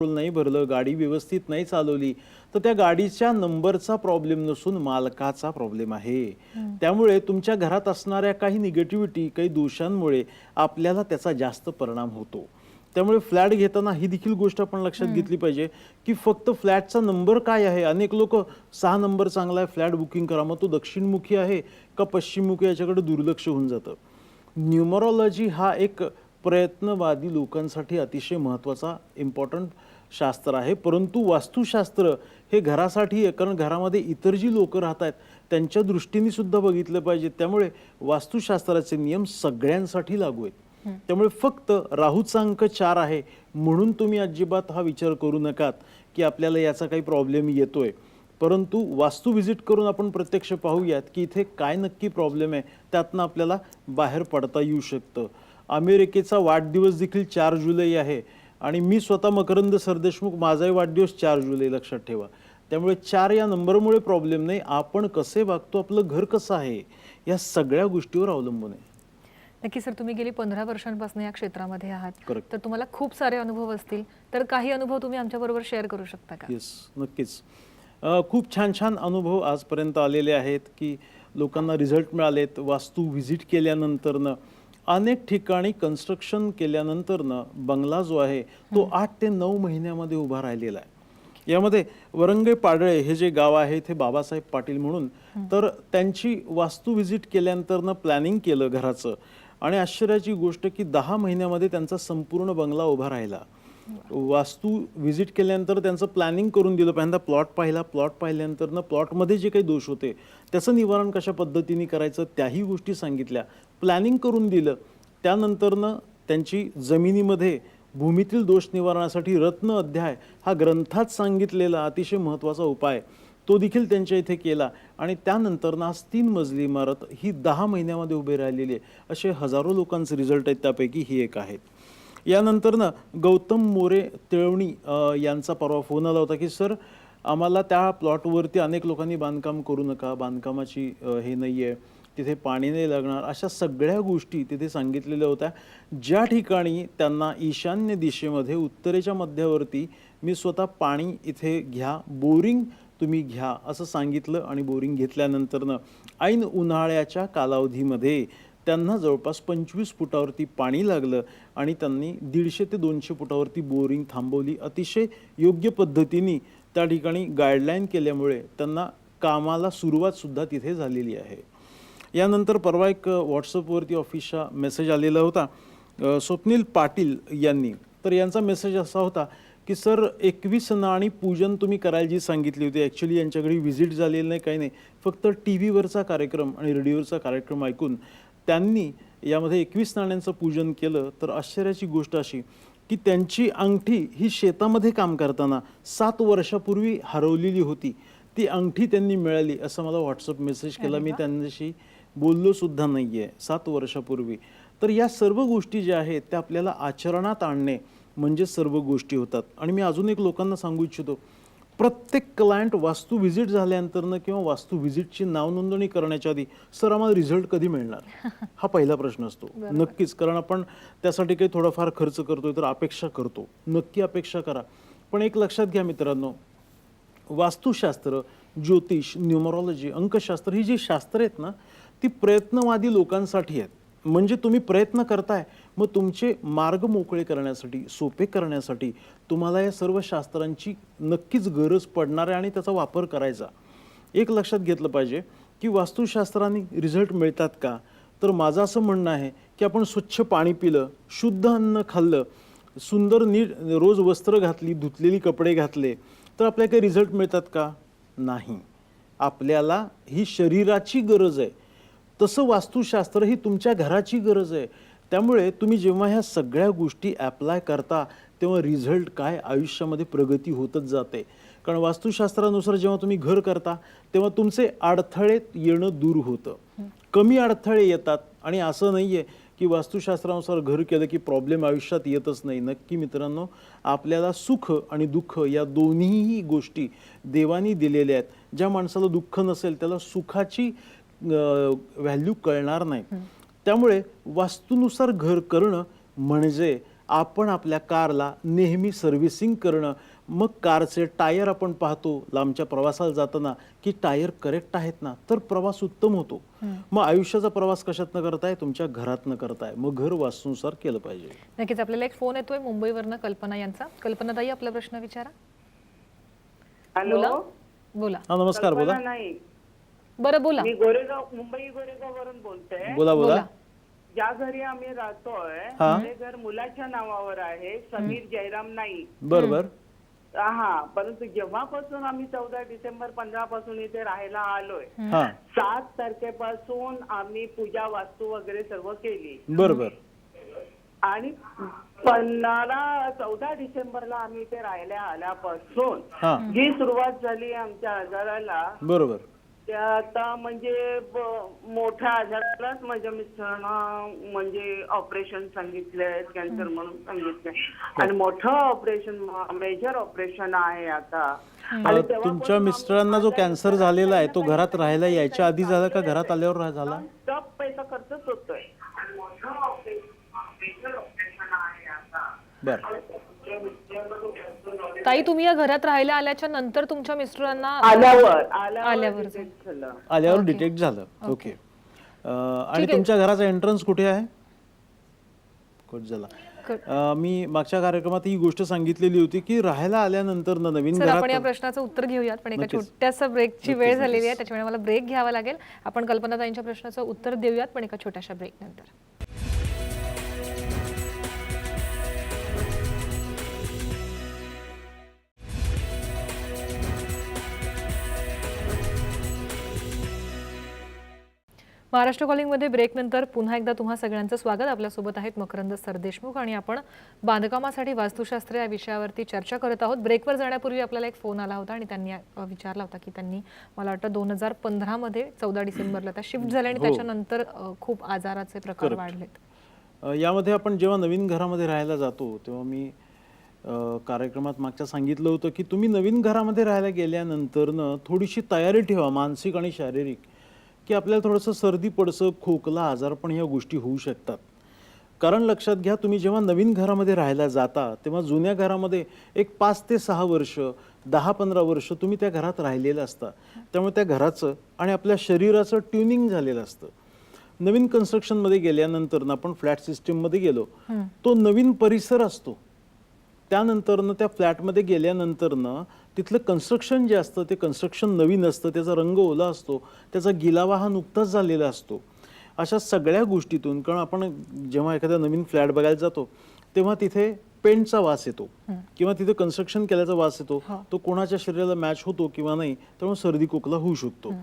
नाही भरलं, गाडी व्यवस्थित नाही चालवली, तर त्या गाडीच्या नंबरचा प्रॉब्लेम नसून मालकाचा प्रॉब्लेम आहे. त्यामुळे तुमच्या घरात असणाऱ्या काही निगेटिव्हिटी, काही दोषांमुळे आपल्याला त्याचा जास्त परिणाम होतो. त्यामुळे फ्लॅट घेताना ही देखील गोष्ट आपण लक्षात घेतली पाहिजे, की फक्त फ्लॅटचा नंबर काय आहे. अनेक लोक 6 नंबर चांगला आहे, फ्लॅट बुकिंग करा. मग तो दक्षिणमुखी आहे का पश्चिममुखी याच्याकडे दुर्लक्ष होऊन जातं. न्यूमरोलॉजी हा एक प्रयत्नवादी लोकांसाठी अतिशय महत्त्वाचा इम्पॉर्टंट शास्त्र आहे. परंतु वास्तुशास्त्र हे घरासाठी आहे, कारण घरामध्ये इतर जी लोकं राहत आहेत त्यांच्या दृष्टीने सुद्धा बघितलं पाहिजे. त्यामुळे वास्तुशास्त्राचे नियम सगळ्यांसाठी लागू आहेत. त्यामुळे फक्त राहूचा अंक 4 आहे म्हणून तुम्ही अजिबात हा विचार करू नकात की आपल्याला याचा काही प्रॉब्लेम येतोय. परंतु वास्तू व्हिजिट करून आपण प्रत्यक्ष पाहूयात की इथे काय नक्की प्रॉब्लेम आहे, त्यातनं आपल्याला बाहेर पडता येऊ शकतं. अमेरिकेचा वाढदिवस देखील 4 जुलै आहे आणि मी स्वतः मकरंद सरदेशमुख, माझाही वाढदिवस 4 जुलै, लक्षात ठेवा. त्यामुळे 4 या नंबरमुळे प्रॉब्लेम नाही, आपण कसे वागतो, आपलं घर कसं आहे, या सगळ्या गोष्टीवर अवलंबून आहे. नक्की सर, तुम्ही गेली 15 वर्षांपासून या क्षेत्रामध्ये आहात, Correct. तर तुम्हाला खूप सारे अनुभव असतील, तर काही अनुभव तुम्ही आमच्याबरोबर शेअर करू शकता का? येस, नक्कीच. खूप छान छान अनुभव आजपर्यंत आलेले आहेत की लोकांना रिझल्ट मिळालेत. वास्तू व्हिजिट केल्यानंतरनं अनेक ठिकाणी कन्स्ट्रक्शन केल्यानंतरनं बंगला जो आहे तो 8 ते 9 महिन्यामध्ये उभा राहिलेला आहे. यामध्ये वरंगे पाडळे हे जे गाव आहे इथे बाबासाहेब पाटील म्हणून, तर त्यांची वास्तू व्हिजिट केल्यानंतरनं प्लॅनिंग केलं घराचं आणि आश्चर्याची गोष्ट की 10 महिन्यामध्ये त्यांचा संपूर्ण बंगला उभा राहिला. वास्तू व्हिजिट केल्यानंतर त्यांचं प्लॅनिंग करून दिलं. पहिल्यांदा प्लॉट पाहिला, प्लॉट पाहिल्यानंतरनं प्लॉटमध्ये जे काही दोष होते त्याचं निवारण कशा पद्धतीने करायचं त्याही गोष्टी सांगितल्या, प्लॅनिंग करून दिलं. त्यानंतरनं त्यांची जमिनीमध्ये भूमीतील दोष निवारणासाठी रत्न अध्याय हा ग्रंथात सांगितलेला अतिशय महत्त्वाचा उपाय तो देखील त्यांच्या इथे केला आणि त्यानंतर आज 3 मजली इमारत ही 10 महिन्यामध्ये उभी राहिलेली आहे. असे हजारो लोकांचे रिझल्ट आहेत, त्यापैकी ही एक आहेत. यानंतरनं गौतम मोरे तिळवणी यांचा परवा फोन आला होता की सर, आम्हाला त्या प्लॉटवरती अनेक लोकांनी बांधकाम करू नका, बांधकामाची हे नाही आहे, तिथे पाणी नाही लागणार, अशा सगळ्या गोष्टी तिथे सांगितलेल्या होत्या. ज्या ठिकाणी त्यांना ईशान्य दिशेमध्ये उत्तरेच्या मध्यावरती मी स्वतः पाणी इथे घ्या, बोरिंग तुम्ही घ्या असं सांगितलं आणि बोरिंग घेतल्यानंतरनं ऐन उन्हाळ्याच्या कालावधीमध्ये त्यांना जवळपास 25 फुटावरती पाणी लागलं आणि त्यांनी 150 ते 200 फुटावरती बोरिंग थांबवली. अतिशय योग्य पद्धतीने त्या ठिकाणी गाईडलाईन केल्यामुळे त्यांना कामाला सुरुवातसुद्धा तिथे झालेली आहे. यानंतर परवा एक व्हॉट्सअपवरती ऑफिसचा मेसेज आलेला होता स्वप्नील पाटील यांनी. तर यांचा मेसेज असा होता की सर, 21 नाणी पूजन तुम्ही करायला जी सांगितली होती, ॲक्च्युली यांच्याकडे व्हिजिट झालेली नाही, काही नाही, फक्त TV वरचा कार्यक्रम आणि रेडिओवरचा कार्यक्रम ऐकून त्यांनी यामध्ये 21 नाण्यांचं पूजन केलं. तर आश्चर्याची गोष्ट अशी की त्यांची अंगठी ही शेतामध्ये काम करताना 7 वर्षापूर्वी हरवलेली होती. ती अंगठी त्यांनी मिळाली असं मला व्हॉट्सअप मेसेज केला. मी त्यांच्याशी बोललो सुद्धा नाही आहे 7 वर्षापूर्वी. तर या सर्व गोष्टी ज्या आहेत त्या आपल्याला आचरणात आणणे म्हणजे सर्व गोष्टी होतात. आणि मी अजून एक लोकांना सांगू इच्छितो, प्रत्येक क्लायंट वास्तू व्हिजिट झाल्यानंतरनं किंवा वास्तू व्हिजिटची नाव नोंदणी करण्याच्या आधी सर आम्हाला रिझल्ट कधी मिळणार हा पहिला प्रश्न असतो. नक्कीच, कारण आपण त्यासाठी काही थोडाफार खर्च करतोय तर अपेक्षा करतो, नक्की अपेक्षा करा. पण एक लक्षात घ्या मित्रांनो, वास्तुशास्त्र, ज्योतिष, न्यूमरोलॉजी, अंकशास्त्र ही जी शास्त्र आहेत ना ती प्रयत्नवादी लोकांसाठी आहेत. म्हणजे तुम्ही प्रयत्न करताय, मग तुमचे मार्ग मोकळे करण्यासाठी, सोपे करण्यासाठी तुम्हाला या सर्व शास्त्रांची नक्कीच गरज पडणार आहे आणि त्याचा वापर करायचा. एक लक्षात घेतलं पाहिजे की वास्तुशास्त्राने रिझल्ट मिळतात का, तर माझं असं म्हणणं आहे की आपण स्वच्छ पाणी पिलं, शुद्ध अन्न खाल्लं, सुंदर नीट रोज वस्त्र घातली, धुतलेली कपडे घातले, तर आपल्याला काही रिझल्ट मिळतात का? नाही. आपल्याला ही शरीराची गरज आहे, तसं वास्तुशास्त्र ही तुमच्या घराची गरज आहे. त्यामुळे तुम्ही जेव्हा ह्या सगळ्या गोष्टी ॲप्लाय करता तेव्हा रिझल्ट काय, आयुष्यामध्ये प्रगती होतच जाते. कारण वास्तुशास्त्रानुसार जेव्हा तुम्ही घर करता तेव्हा तुमचे अडथळे येणं दूर होतं, कमी अडथळे येतात. आणि असं नाही आहे की वास्तुशास्त्रानुसार घर केलं की प्रॉब्लेम आयुष्यात येतच नाही. नक्की मित्रांनो, आपल्याला सुख आणि दुःख या दोन्हीही गोष्टी देवानी दिलेल्या आहेत. ज्या माणसाला दुःख नसेल त्याला सुखाची व्हॅल्यू कळणार नाही. त्यामुळे वास्तुनुसार घर करणं म्हणजे आपण आपल्या कारला नेहमी सर्व्हिसिंग करणं, मग कारचे टायर आपण पाहतो लांबच्या प्रवासाला जाताना की टायर करेक्ट आहेत ना, तर प्रवास उत्तम होतो. मग आयुष्याचा प्रवास कशातनं करताय? तुमच्या घरातनं करताय. मग घर वास्तूनुसार केलं पाहिजे. नक्कीच. आपल्याला एक फोन येतोय मुंबईवरनं, कल्पना यांचा. कल्पनाताई, आपला प्रश्न विचारा. बोला. हॅलो, बोला. हा, नमस्कार. बोला. कल्पना नाईक. बरं, बोला. मी गोरेगाव, मुंबई गोरेगाव वरून बोलते. बोला बोला. बोला. ज्या घरी आम्ही राहतोय हा. ते घर मुलाच्या नावावर आहे, समीर जयराम नाईक. बरोबर. हा, परंतु जेव्हापासून आम्ही 14 डिसेंबर 15 पासून इथे राहायला आलोय, हा, 7 तारखेपासून आम्ही पूजा वास्तू वगैरे सर्व केली बरोबर. आणि 14 डिसेंबरला आम्ही इथे राहायला आल्यापासून हा, जी सुरुवात झाली आमच्या आजाराला, बरोबर. ते आता म्हणजे मोठ्या आजारालाच माझ्या मिस्टरांना म्हणजे ऑपरेशन सांगितलंय, कॅन्सर म्हणून सांगितलंय आणि मोठं ऑपरेशन, मेजर ऑपरेशन आहे आता. आणि तुमच्या मिस्टरांना जो कॅन्सर झालेला आहे तो घरात राहायला यायच्या आधी झाला का घरात आल्यावर झाला? टप पैसा खर्चच होतोय. मोठं मेजर ऑपरेशन आहे आता. बरं. ताई, तुम्ही या घरात राहायला आल्याच्या नंतर तुमच्या मिस्टरांना आल्यावर detect झालं. आल्यावर डिटेक्ट झालं. ओके. आणि तुमच्या घराचा एंट्रन्स कुठे आहे? कट झाला. मी मागच्या कार्यक्रमात ही गोष्ट सांगितलेली होती की राहायला आल्यानंतर नवीन सर, आपण या घरात. प्रश्नाचं उत्तर घेऊयात, पण एका नक्कीच. छोट्याशा ब्रेकची वेळ नक्कीच, झालेली आहे, नक्कीच. त्याच्यामुळे मला ब्रेक घ्यावा लागेल. आपण कल्पनाताईंच्या प्रश्नाचं उत्तर देऊयात, पण एका छोट्याशा ब्रेक नंतर. महाराष्ट्र कॉलिंगमध्ये ब्रेकनंतर पुन्हा एकदा तुम्हा सगळ्यांचं स्वागत. आपल्यासोबत आहेत मकरंद सरदेशमुख आणि आपण बांधकामासाठी वास्तुशास्त्र या विषयावरती चर्चा करत आहोत. ब्रेकवर जाण्यापूर्वी आपल्याला एक फोन आला होता आणि त्यांनी विचारला होता की त्यांनी, मला वाटतं 2015 मध्ये 14 डिसेंबरला त्या शिफ्ट झाल्या आणि त्याच्यानंतर खूप आजाराचे प्रकार वाढलेत. यामध्ये आपण जेव्हा नवीन घरामध्ये राहायला जातो तेव्हा मी कार्यक्रमात मागच्या सांगितलं होतं की तुम्ही नवीन घरामध्ये राहायला गेल्यानंतर थोडीशी तयारी ठेवा, मानसिक आणि शारीरिक, की आपल्याला थोडंसं सर्दी पडसं, खोकला, आजारपण ह्या गोष्टी होऊ शकतात. कारण लक्षात घ्या, तुम्ही जेव्हा नवीन घरामध्ये राहायला जाता तेव्हा जुन्या घरामध्ये एक 5 ते 6 वर्ष, 10-15 वर्ष तुम्ही त्या घरात राहिलेलं असता. त्यामुळे त्या घराचं आणि आपल्या शरीराचं ट्युनिंग झालेलं असतं. नवीन कन्स्ट्रक्शनमध्ये गेल्यानंतर आपण फ्लॅट सिस्टीममध्ये गेलो, तो नवीन परिसर असतो. त्यानंतरनं त्या फ्लॅटमध्ये गेल्यानंतरनं तिथलं कन्स्ट्रक्शन जे असतं ते कन्स्ट्रक्शन नवीन असतं, त्याचा रंग ओला असतो, त्याचा गिलावा हा नुकताच झालेला असतो. अशा सगळ्या गोष्टीतून, कारण आपण जेव्हा एखादा नवीन फ्लॅट बघायला जातो तेव्हा तिथे पेंटचा वास येतो किंवा तिथे कन्स्ट्रक्शन केल्याचा वास येतो, तो कोणाच्या शरीराला मॅच होतो किंवा नाही, त्यामुळे सर्दी खोकला होऊ शकतो.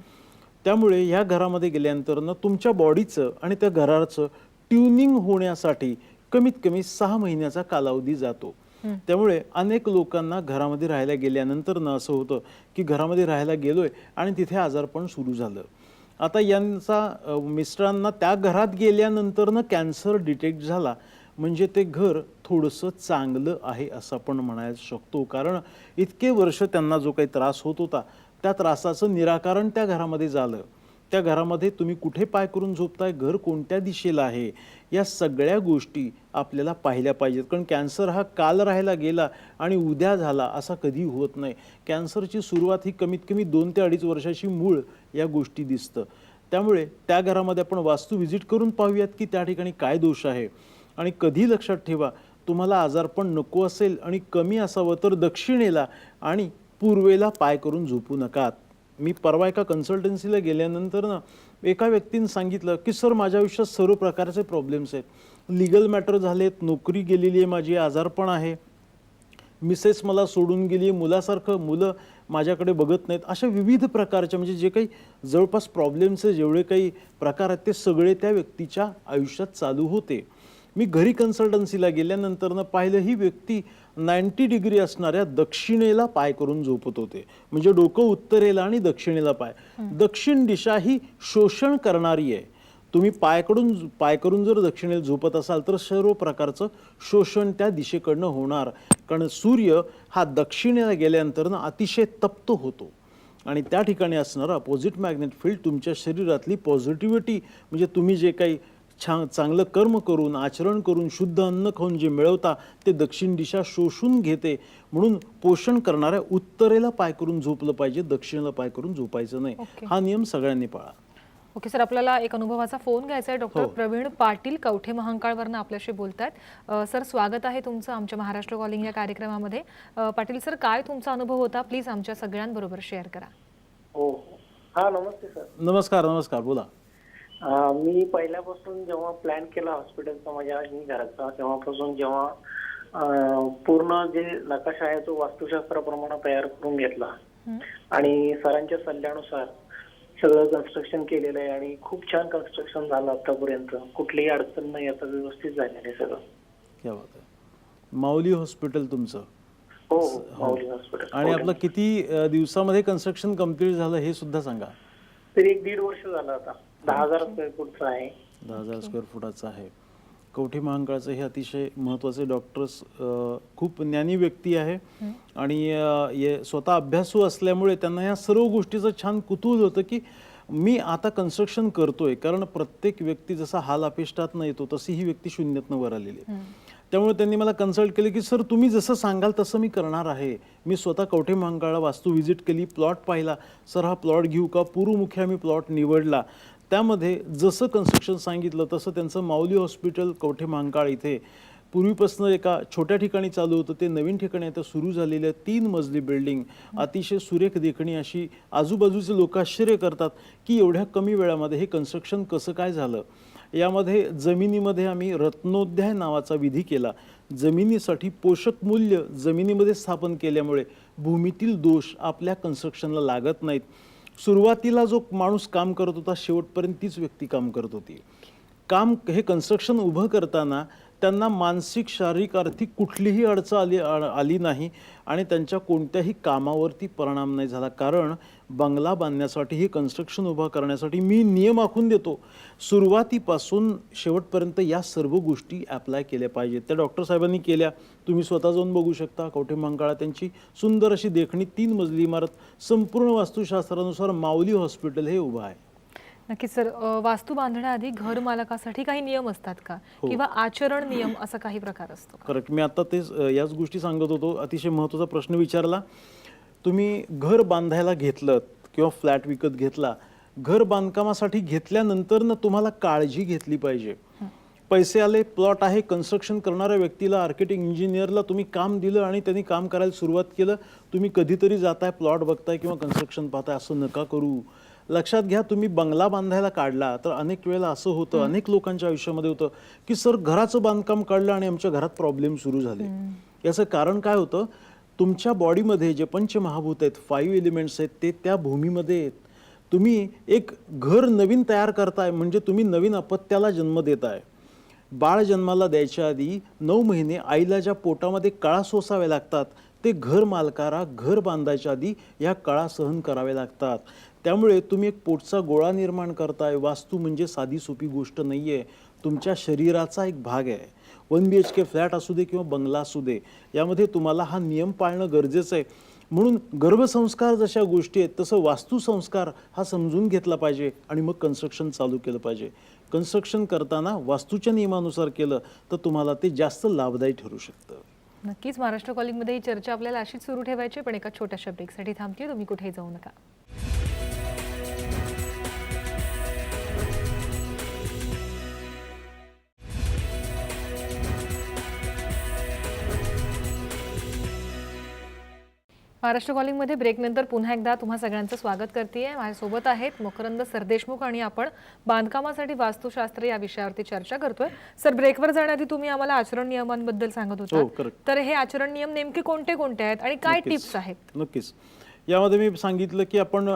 त्यामुळे ह्या घरामध्ये गेल्यानंतर तुमच्या बॉडीचं आणि त्या घराचं ट्युनिंग होण्यासाठी कमीत कमी 6 महिन्याचा कालावधी जातो. त्यामुळे अनेक लोकांना घरामध्ये राहायला गेल्यानंतर असं होतं की घरामध्ये राहायला गेलोय आणि तिथे आजारपण सुरू झालं. आता यांचा मिस्टरांना त्या घरात गेल्यानंतर कॅन्सर डिटेक्ट झाला, म्हणजे ते घर थोडंसं चांगलं आहे असं आपण म्हणायला शकतो. कारण इतके वर्ष त्यांना जो काही त्रास होत होता त्या त्रासाचं निराकरण त्या घरामध्ये झालं. त्या घरामध्ये तुम्ही कुठे पाय करून झोपताय, घर कोणत्या दिशेला आहे, या सगळ्या गोष्टी आपल्याला पाहिल्या पाहिजेत. कारण कॅन्सर हा काल राहायला गेला आणि उद्या झाला असा कधी होत नाही. कॅन्सरची सुरुवात ही कमीत कमी 2 ते 2.5 वर्षाची मूळ या गोष्टी दिसतं. त्यामुळे त्या घरामध्ये आपण वास्तू व्हिजिट करून पाहूयात की त्या ठिकाणी काय दोष आहे. आणि कधी लक्षात ठेवा, तुम्हाला आजारपण नको असेल आणि कमी असावं तर दक्षिणेला आणि पूर्वेला पाय करून झोपू नका. मी परवा एका कन्सल्टन्सीला गेल्यानंतर एका व्यक्तीने सांगितलं की सर, माझ्या आयुष्यात सर्व प्रकारचे प्रॉब्लेम्स आहेत, लिगल मॅटर झालेत, नोकरी गेलेली आहे माझी, आजारपण आहे, मिसेस मला सोडून गेली, मुलासारखं मुलं माझ्याकडे बघत नाहीत, अशा विविध प्रकारच्या म्हणजे जे काही जवळपास प्रॉब्लेम्सचे जेवढे काही प्रकार आहेत ते सगळे त्या व्यक्तीच्या आयुष्यात चालू होते. मी घरी कन्सल्टन्सीला गेल्यानंतर पाहिलं, ही व्यक्ती 90 डिग्री असणाऱ्या दक्षिणेला पाय करून झोपत होते. म्हणजे डोकं उत्तरेला आणि दक्षिणेला पाय. दक्षिण दिशा ही शोषण करणारी आहे. तुम्ही पाय करून जर दक्षिणेला झोपत असाल तर सर्व प्रकारचं शोषण त्या दिशेकडनं होणार. कारण सूर्य हा दक्षिणेला गेल्यानंतर अतिशय तप्त होतो आणि त्या ठिकाणी असणारा अपोजिट मॅग्नेट फील्ड तुमच्या शरीरातली पॉझिटिव्हिटी, म्हणजे तुम्ही जे काही चांगलं कर्म करून आचरण करून शुद्ध अन्न खाऊन जे मिळवता ते दक्षिण दिशा शोषून घेते. म्हणून पोषण करणाऱ्या उत्तरेला पाय करून झोपलं पाहिजे, दक्षिणेला पाय करून झोपायचं नाही. ओके. हा नियम सगळ्यांनी पाळा. ओके सर, आपल्याला एक अनुभवाचा फोन घ्यायचा आहे. डॉक्टर प्रवीण पाटील कवठे महांकाळवरनं आपल्याशी बोलतात. सर, स्वागत आहे तुमचं आमच्या महाराष्ट्र कॉलिंग या कार्यक्रमामध्ये. पाटील सर, काय तुमचा अनुभव होता, प्लीज आमच्या सगळ्यांबरोबर शेअर करा. हो. हा, नमस्ते सर. नमस्कार. नमस्कार, बोला. मी पहिल्यापासून जेव्हा प्लॅन केला हॉस्पिटलचा माझ्या घराचा, तेव्हापासून जेव्हा पूर्ण जे नकाशा आहे तो वास्तुशास्त्राप्रमाणे तयार करून घेतला आणि सरांच्या सल्ल्यानुसार सगळं कन्स्ट्रक्शन केलेलं आहे आणि खूप छान कन्स्ट्रक्शन झालं आतापर्यंत. कुठलीही अडचण नाही, आता व्यवस्थित झालेलं आहे सगळं. क्या बात आहे. माऊली हॉस्पिटल तुमचं? हो, माऊली हॉस्पिटल. आणि आपलं किती दिवसामध्ये कन्स्ट्रक्शन कम्प्लीट झालं हे सुद्धा सांगा. तरी 1.5 वर्ष झालं आता. 10,000 स्क्वेअर फूटचं आहे. 10,000 स्क्वेअर फुटाचं आहे. कवठे महांकाळचं हे अतिशय महत्त्वाचे डॉक्टर्स, खूप ज्ञानी व्यक्ती आहे आणि स्वतः अभ्यासू असल्यामुळे त्यांना या सर्व गोष्टीचं छान कुतूहल होतं की मी आता कन्स्ट्रक्शन करतोय. कारण प्रत्येक व्यक्ती जसा हाल अपेष्टातनं येतो तशी ही व्यक्ती शून्यातनं वर आलेली आहे. त्यामुळे त्यांनी मला कन्सल्ट केले की सर तुम्ही जसं सांगाल तसं मी करणार आहे. मी स्वतः कवठे महांकाळला वास्तू व्हिजिट केली, प्लॉट पाहिला. सर हा प्लॉट घेऊ का? पूर्वमुखी आम्ही प्लॉट निवडला. त्यामध्ये जसं कन्स्ट्रक्शन सांगितलं तसं त्यांचं माऊली हॉस्पिटल कवठे महांकाळ इथे पूर्वीपासून एका छोट्या ठिकाणी चालू होतं, ते नवीन ठिकाणी आता सुरू झालेलं 3 मजली बिल्डिंग, अतिशय सुरेख देखणी अशी. आजूबाजूचे लोक आश्चर्य करतात की एवढ्या कमी वेळामध्ये हे कन्स्ट्रक्शन कसं काय झालं. यामध्ये जमिनीमध्ये आम्ही रत्नोध्याय नावाचा विधी केला. जमिनीसाठी पोषक मूल्य जमिनीमध्ये स्थापन केल्यामुळे भूमीतील दोष आपल्या कन्स्ट्रक्शनला लागत नाहीत. सुरुवातीला जो माणूस काम करत होता शेवटपर्यंत तीच व्यक्ती काम करत होती. हे कन्स्ट्रक्शन उभं करताना त्यांना मानसिक, शारीरिक, आर्थिक कुठलीही अडचण आली नाही आणि त्यांच्या कोणत्याही कामावरती परिणाम नाही झाला. कारण बंगला बांधण्यासाठी हे कन्स्ट्रक्शन उभं करण्यासाठी मी नियम आखून देतो. सुरुवातीपासून शेवटपर्यंत या सर्व गोष्टी अप्लाय केल्या पाहिजेत. त्या डॉक्टर साहेबांनी केल्या. तुम्ही स्वतः जाऊन बघू शकता. कवठे महांकाळा त्यांची सुंदर अशी देखणी 3 मजली इमारत संपूर्ण वास्तुशास्त्रानुसार माऊली हॉस्पिटल हे उभं आहे. नक्कीच सर, वास्तू बांधण्याआधी घर मालकासाठी काही नियम असतात का, किंवा आचरण नियम असा काही प्रकार असतो? करेक्ट. मी आता तेच याच गोष्टी सांगत होतो. अतिशय महत्त्वाचा प्रश्न विचारला. तुम्ही घर बांधायला घेतलं किंवा फ्लॅट विकत घेतला, घर बांधकामासाठी घेतल्यानंतर ना तुम्हाला काळजी घेतली पाहिजे. पैसे आले, प्लॉट आहे, कन्स्ट्रक्शन करणाऱ्या व्यक्तीला, आर्किटेक्ट इंजिनियरला तुम्ही काम दिलं आणि त्यांनी काम करायला सुरुवात केलं. तुम्ही कधीतरी जाताय, प्लॉट बघताय किंवा कन्स्ट्रक्शन पाहताय, असं नका करू. लक्षात घ्या, तुम्ही बंगला बांधायला काढला तर अनेक वेळेला असं होतं, अनेक लोकांच्या आयुष्यामध्ये होतं की सर घराचं बांधकाम काढलं आणि आमच्या घरात प्रॉब्लेम सुरू झाले. याचं कारण काय होतं? तुमच्या बॉडीमध्ये जे पंचमहाभूत आहेत, 5 एलिमेंट्स आहेत, ते त्या भूमीमध्ये आहेत. तुम्ही एक घर नवीन तयार करताय म्हणजे तुम्ही नवीन अपत्याला जन्म देताय. बाळ जन्माला द्यायच्या आधी 9 महिने आईला ज्या पोटामध्ये कळा सोसावे लागतात, ते घर मालकाला घर बांधायच्या आधी या कळा सहन करावे लागतात. त्यामुळे तुम्ही एक पोटचा गोळा निर्माण करताय. वास्तू म्हणजे साधी सोपी गोष्ट नाही आहे, तुमच्या शरीराचा एक भाग आहे. 1 BHK फ्लॅट असू दे किंवा बंगला असू दे, यामध्ये तुम्हाला हा नियम पाळणं गरजेचं आहे. म्हणून गर्भसंस्कार जशा गोष्टी आहेत तसं वास्तुसंस्कार हा समजून घेतला पाहिजे आणि मग कन्स्ट्रक्शन चालू केलं पाहिजे. कन्स्ट्रक्शन करताना वास्तूच्या नियमानुसार केलं तर तुम्हाला ते जास्त लाभदायी ठरू शकतं. नक्कीच महाराष्ट्र कॉलिंगमध्ये ही चर्चा आपल्याला अशीच सुरू ठेवायची, पण एका छोट्याशा ब्रेकसाठी थांबते. तुम्ही कुठेही जाऊ नका. महाराष्ट्र कॉलिंगमध्ये ब्रेकनंतर पुन्हा एकदा तुम्हा सगळ्यांचं स्वागत करते. माझ्यासोबत आहेत मकरंद सरदेशमुख आणि आपण बांधकामासाठी वास्तुशास्त्र या विषयावरती चर्चा करतोय. सर, ब्रेकवर जाण्याआधी तुम्ही आम्हाला आचरण नियमांबद्दल सांगत होता, तर हे आचरण नियम नेमके कोणते कोणते आहेत आणि काय टिप्स आहेत? नक्कीच. यामध्ये मी सांगितलं की आपण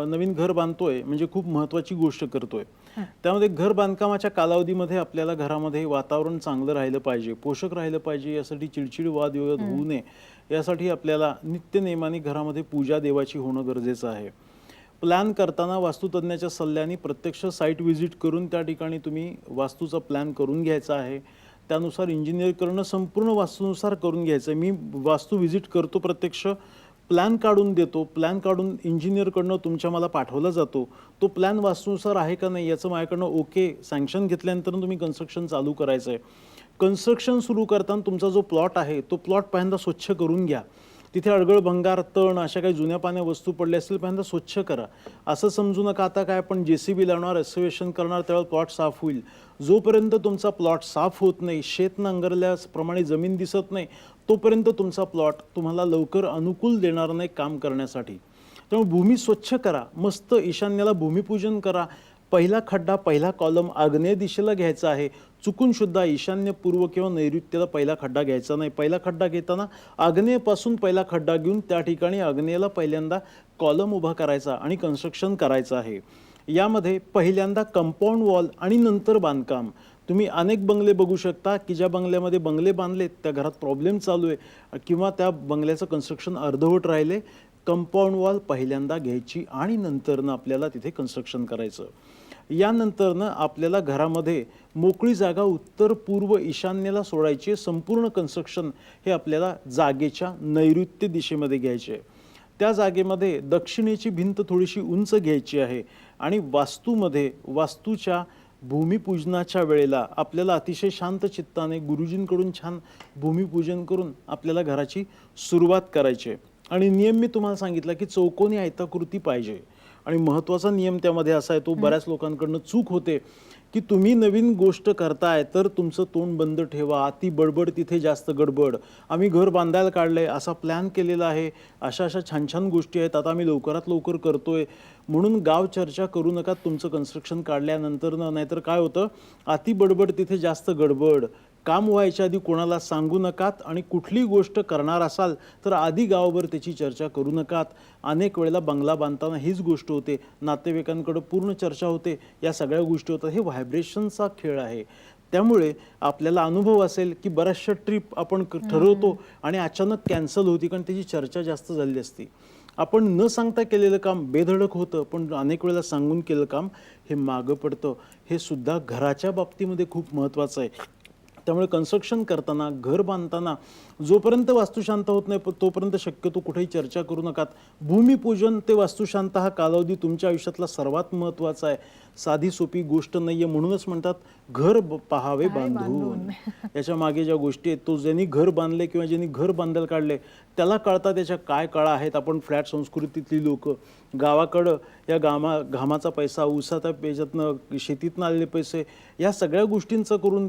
नवीन घर बांधतोय म्हणजे खूप महत्त्वाची गोष्ट करतोय. त्यामध्ये घर बांधकामाच्या कालावधीमध्ये आपल्याला घरामध्ये वातावरण चांगलं राहिलं पाहिजे, पोषक राहिलं पाहिजे. यासाठी चिडचिड, वादविवाद होऊ नये यासाठी आपल्याला नित्यनेमाने घरामध्ये पूजा देवाची होणं गरजेचं आहे. प्लॅन करताना वास्तुतज्ञाच्या सल्ल्याने प्रत्यक्ष साईट व्हिजिट करून त्या ठिकाणी तुम्ही वास्तूचा प्लॅन करून घ्यायचा आहे. त्यानुसार इंजिनियर करणं संपूर्ण वास्तूनुसार करून घ्यायचं आहे. मी वास्तू व्हिजिट करतो प्रत्यक्ष, प्लॅन काढून देतो, प्लॅन काढून इंजिनियरकडनं तुमच्या मला पाठवला जातो, तो प्लॅन वास्तूनुसार आहे का नाही याचं माझ्याकडनं ओके सँक्शन घेतल्यानंतर तुम्ही कन्स्ट्रक्शन चालू करायचं आहे. कन्स्ट्रक्शन सुरू करताना तुमचा जो प्लॉट आहे तो प्लॉट पहिल्यांदा स्वच्छ करून घ्या. तिथे अडगळ भंगार तण अशा काही जुन्या पाण्या वस्तू पडल्या असतील पहिल्यांदा स्वच्छ करा. असं समजू नका आता काय आपण JCB लावणार, एक्सकेव्हेशन करणार त्यावेळेला प्लॉट साफ होईल. जोपर्यंत तुमचा प्लॉट साफ होत नाही, शेत नांगरल्याप्रमाणे जमीन दिसत नाही, तोपर्यंत तुमचा प्लॉट तुम्हाला लवकर अनुकूल देणार नाही काम करण्यासाठी. त्यामुळे भूमी स्वच्छ करा, मस्त ईशान्येला भूमिपूजन करा. पहिला खड्डा, पहिला कॉलम आग्नेय दिशेला घ्यायचा आहे. चुकून सुद्धा ईशान्य, पूर्व किंवा नैऋत्येला पहिला खड्डा घ्यायचा नाही. पहिला खड्डा घेताना आग्नेयपासून पहिला खड्डा घेऊन त्या ठिकाणी आग्नेयला पहिल्यांदा कॉलम उभा करायचा आणि कन्स्ट्रक्शन करायचं आहे. यामध्ये पहिल्यांदा कंपाऊंड वॉल आणि नंतर बांधकाम. तुम्ही अनेक बंगले बघू शकता की ज्या बंगल्यामध्ये बंगले बांधलेत त्या घरात प्रॉब्लेम चालू आहे किंवा त्या बंगल्याचं कन्स्ट्रक्शन अर्धवट राहिले. कंपाऊंड वॉल पहिल्यांदा घ्यायची आणि नंतरनं आपल्याला तिथे कन्स्ट्रक्शन करायचं. यानंतरनं आपल्याला घरामध्ये मोकळी जागा उत्तर, पूर्व, ईशान्येला सोडायची. संपूर्ण कन्स्ट्रक्शन हे आपल्याला जागेच्या नैऋत्य दिशेमध्ये घ्यायचे आहे. त्या जागेमध्ये दक्षिणेची भिंत थोडीशी उंच घ्यायची आहे आणि वास्तूच्या भूमिपूजनाच्या वेळेला आपल्याला अतिशय शांत चित्ताने गुरुजींकडून छान भूमिपूजन करून आपल्याला घराची सुरुवात करायची आहे. आणि नियम मी तुम्हाला सांगितला की चौकोनी आयताकृती पाहिजे. आणि महत्त्वाचा नियम त्यामध्ये असा आहे, तो बऱ्याच लोकांकडनं चूक होते की तुम्ही नवीन गोष्ट करताय तर तुमचं तोंड बंद ठेवा, अति बडबड तिथे जास्त गडबड, आम्ही घर बांधायला काढलंय, असा प्लॅन केलेला आहे, अशा छान छान गोष्टी आहेत, आता आम्ही लवकरात लवकर करतोय म्हणून गाव चर्चा करू नका तुमचं कन्स्ट्रक्शन काढल्यानंतर. नाहीतर काय होतं, अति बडबड तिथे जास्त गडबड. काम व्हायच्या आधी कोणाला सांगू नकात आणि कुठली गोष्ट करणार असाल तर आधी गावभर त्याची चर्चा करू नकात. अनेक वेळेला बंगला बांधताना हीच गोष्ट होते, नातेवाईकांकडे पूर्ण चर्चा होते, या सगळ्या गोष्टी होतात. हे व्हायब्रेशनचा खेळ आहे. त्यामुळे आपल्याला अनुभव असेल की बऱ्याचशा ट्रिप आपण ठरवतो आणि अचानक कॅन्सल होती कारण त्याची चर्चा जास्त झाली असती. आपण न सांगता केलेलं काम बेधडक होतं, पण अनेक वेळेला सांगून केलेलं काम हे मागं पडतं. हे सुद्धा घराच्या बाबतीमध्ये खूप महत्त्वाचं आहे. त्यामुळे कन्स्ट्रक्शन करताना, घर बांधताना जोपर्यंत वास्तुशांत होत नाही तोपर्यंत शक्यतो कुठेही चर्चा करू नकात. भूमिपूजन ते वास्तुशांत हा कालावधी तुमच्या आयुष्यातला सर्वात महत्त्वाचा आहे. साधी सोपी गोष्ट नाहीये. म्हणूनच म्हणतात घर पहावे बांधून. याच्या मागे ज्या गोष्टी आहेत, तो ज्यांनी घर बांधले किंवा ज्यांनी घर बांधायला काढले त्याला कळतात त्याच्या काय कळा आहेत. आपण फ्लॅट संस्कृतीतली लोक गावाकडं या घामाचा पैसा, ऊसाच्या पेजातनं, शेतीतनं आलेले पैसे, या सगळ्या गोष्टींचं करून